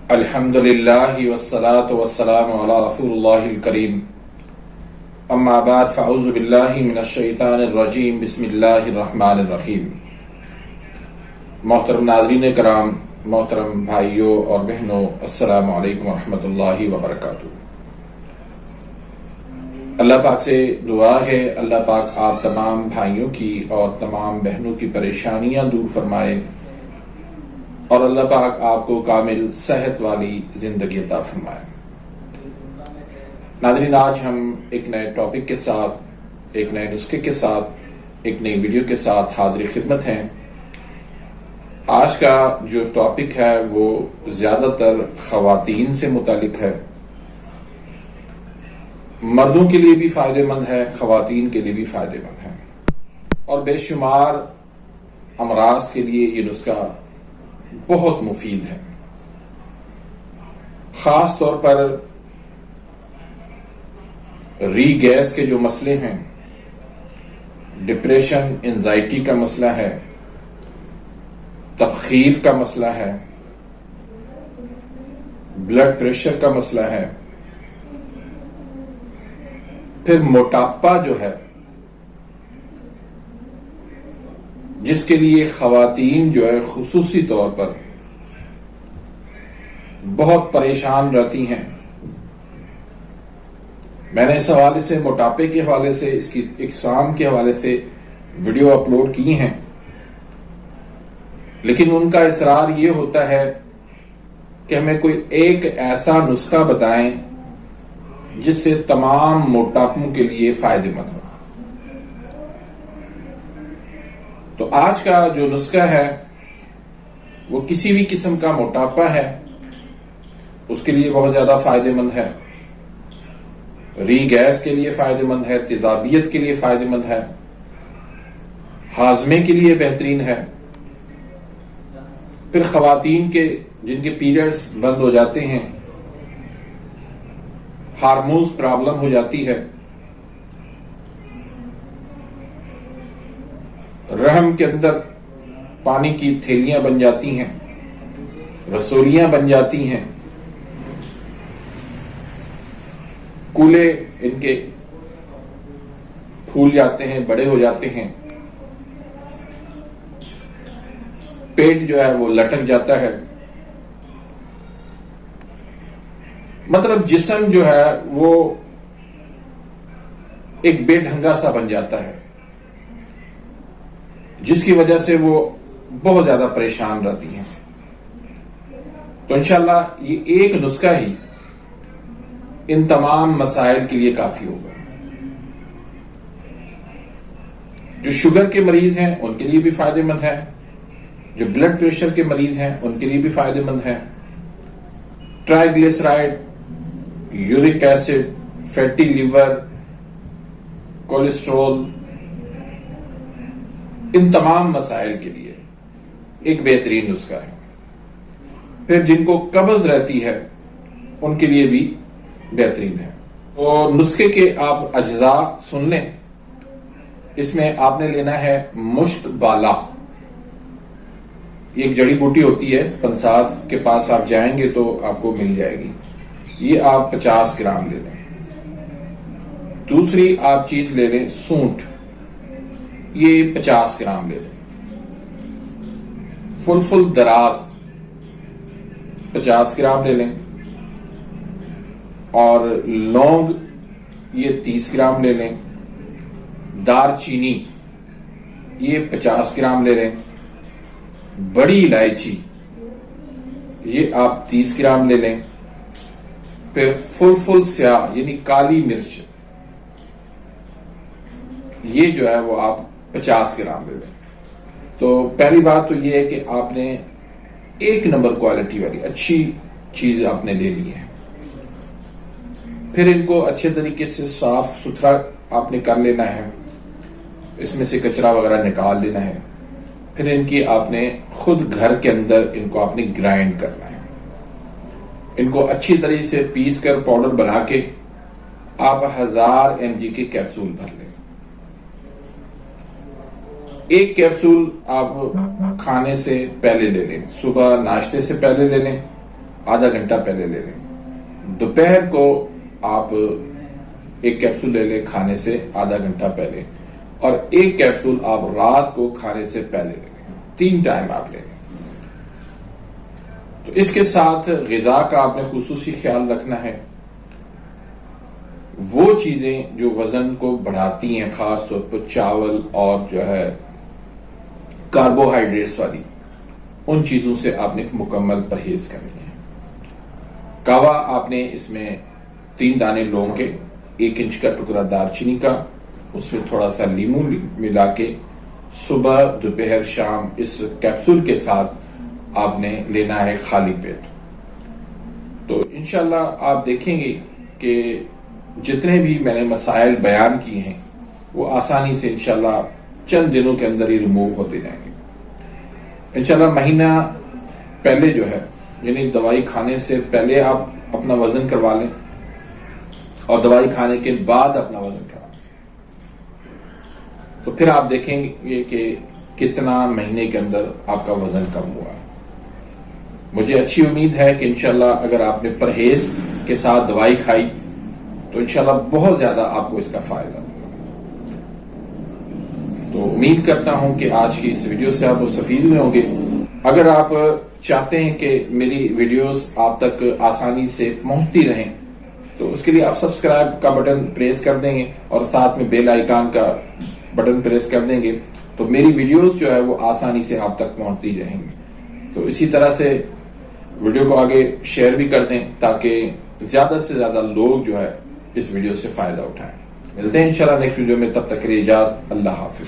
अल्हम्दुलिल्लाहि वस्सलातु वस्सलामु अला रसूलिल्लाहिल करीम। अम्मा बाद फ़अऊज़ु बिल्लाहि मिनश शैतानिर रजीम। बिस्मिल्लाहिर रहमानिर रहीम। मोहतरम नाज़रीन कराम, मोहतरम भाइयों और बहनों, अस्सलामु अलैकुम वरहमतुल्लाहि वबरकातुहू। अल्लाह पाक से दुआ है, अल्लाह पाक आप तमाम भाइयों की और तमाम बहनों की परेशानियां दूर फरमाए और अल्लाह पाक आपको कामिल सेहत वाली जिंदगी अता फरमाए। नाज़रीन, आज हम एक नए टॉपिक के साथ, एक नए नुस्खे के साथ, एक नई वीडियो के साथ हाजिर खिदमत हैं। आज का जो टॉपिक है वो ज्यादातर खवातीन से मुतालिक है। मर्दों के लिए भी फायदेमंद है, खवातीन के लिए भी फायदेमंद है और बेशुमार अमराज के लिए ये नुस्खा बहुत मुफीद है। खास तौर पर री गैस के जो मसले हैं, डिप्रेशन, एंजाइटी का मसला है, तबखीर का मसला है, ब्लड प्रेशर का मसला है, फिर मोटापा जो है जिसके लिए खवातीन जो है खुसूसी तौर पर बहुत परेशान रहती हैं। मैंने इस हवाले से, मोटापे के हवाले से, इसकी इकसाम के हवाले से वीडियो अपलोड की हैं, लेकिन उनका इसरार ये होता है कि हमें कोई एक ऐसा नुस्खा बताएं जिससे तमाम मोटापों के लिए फायदेमंद हो। तो आज का जो नुस्खा है वो किसी भी किस्म का मोटापा है उसके लिए बहुत ज्यादा फायदेमंद है, री गैस के लिए फायदेमंद है, तेजाबियत के लिए फायदेमंद है, हाजमे के लिए बेहतरीन है। फिर खवातीन के जिनके पीरियड्स बंद हो जाते हैं, हार्मोन्स प्रॉब्लम हो जाती है, रहम के अंदर पानी की थैलियां बन जाती हैं, रसोलियां बन जाती हैं, कूले इनके फूल जाते हैं, बड़े हो जाते हैं, पेट जो है वो लटक जाता है, मतलब जिस्म जो है वो एक बेढंगा सा बन जाता है, जिसकी वजह से वो बहुत ज्यादा परेशान रहती हैं। तो इंशाल्लाह ये एक नुस्खा ही इन तमाम मसाइल के लिए काफी होगा। जो शुगर के मरीज हैं उनके लिए भी फायदेमंद है, जो ब्लड प्रेशर के मरीज हैं उनके लिए भी फायदेमंद है। Triglyceride, uric acid, fatty liver, cholesterol, इन तमाम मसाइल के लिए एक बेहतरीन नुस्खा है। फिर जिनको कब्ज रहती है उनके लिए भी बेहतरीन है। और नुस्खे के आप अज्जा सुन लें। इसमें आपने लेना है मुश्क बाला। ये एक जड़ी बूटी होती है, पंसार के पास आप जाएंगे तो आपको मिल जाएगी। ये आप 50 ग्राम ले लें। दूसरी आप चीज ले लें सूंठ, ये 50 ग्राम ले लें। फुल दराज 50 ग्राम ले लें और लौंग ये 30 ग्राम ले लें। दारचीनी ये 50 ग्राम ले लें। बड़ी इलायची ये आप 30 ग्राम ले लें। फिर फुल स्याह यानी काली मिर्च, ये जो है वो आप 50 ग्राम ले लें। तो पहली बात तो ये है कि आपने एक नंबर क्वालिटी वाली अच्छी चीज आपने ले ली है। फिर इनको अच्छे तरीके से साफ सुथरा आपने कर लेना है, इसमें से कचरा वगैरह निकाल लेना है। फिर इनकी आपने खुद घर के अंदर इनको आपने ग्राइंड करना है। इनको अच्छी तरीके से पीस कर पाउडर बना के आप 1000 mg के कैप्सूल भर लें। एक कैप्सूल आप खाने से पहले ले लें, सुबह नाश्ते से पहले ले लें आधा घंटा पहले ले लें। दोपहर को आप एक कैप्सूल ले लें खाने से आधा घंटा पहले, और एक कैप्सूल आप रात को खाने से पहले ले लें। 3 टाइम आप ले लें। तो इसके साथ ग़िज़ा का आपने खुसूसी ख्याल रखना है। वो चीजें जो वजन को बढ़ाती हैं, खास तौर पर चावल और जो है कार्बोहाइड्रेट्स वाली, उन चीजों से आपने मुकम्मल परहेज करनी है। कावा आपने इसमें 3 दाने लौंग के, 1 इंच का टुकड़ा दालचीनी का, उसमें थोड़ा सा नींबू मिला के सुबह दोपहर शाम इस कैप्सूल के साथ आपने लेना है खाली पेट। तो इंशाल्लाह आप देखेंगे कि जितने भी मैंने मसाइल बयान किए हैं वो आसानी से इंशाल्लाह चंद दिनों के अंदर ही रिमूव होते जाएंगे। इंशाल्लाह महीना पहले जो है, यानी दवाई खाने से पहले आप अपना वजन करवा लें और दवाई खाने के बाद अपना वजन करवा लें, तो फिर आप देखेंगे कि कितना महीने के अंदर आपका वजन कम हुआ है। मुझे अच्छी उम्मीद है कि इंशाल्लाह अगर आपने परहेज के साथ दवाई खाई तो इंशाल्लाह बहुत ज्यादा आपको इसका फायदा होगा। तो उम्मीद करता हूं कि आज की इस वीडियो से आप मुस्तफीद में होंगे। अगर आप चाहते हैं कि मेरी वीडियोस आप तक आसानी से पहुंचती रहें तो उसके लिए आप सब्सक्राइब का बटन प्रेस कर देंगे और साथ में बेल आइकन का बटन प्रेस कर देंगे, तो मेरी वीडियोस जो है वो आसानी से आप तक पहुंचती रहेंगी। तो इसी तरह से वीडियो को आगे शेयर भी कर दें ताकि ज्यादा से ज्यादा लोग जो है इस वीडियो से फायदा उठाएं। मिलते हैं इंशाल्लाह नेक्स्ट वीडियो में, तब तक के लिए इजाज़त, अल्लाह हाफिज।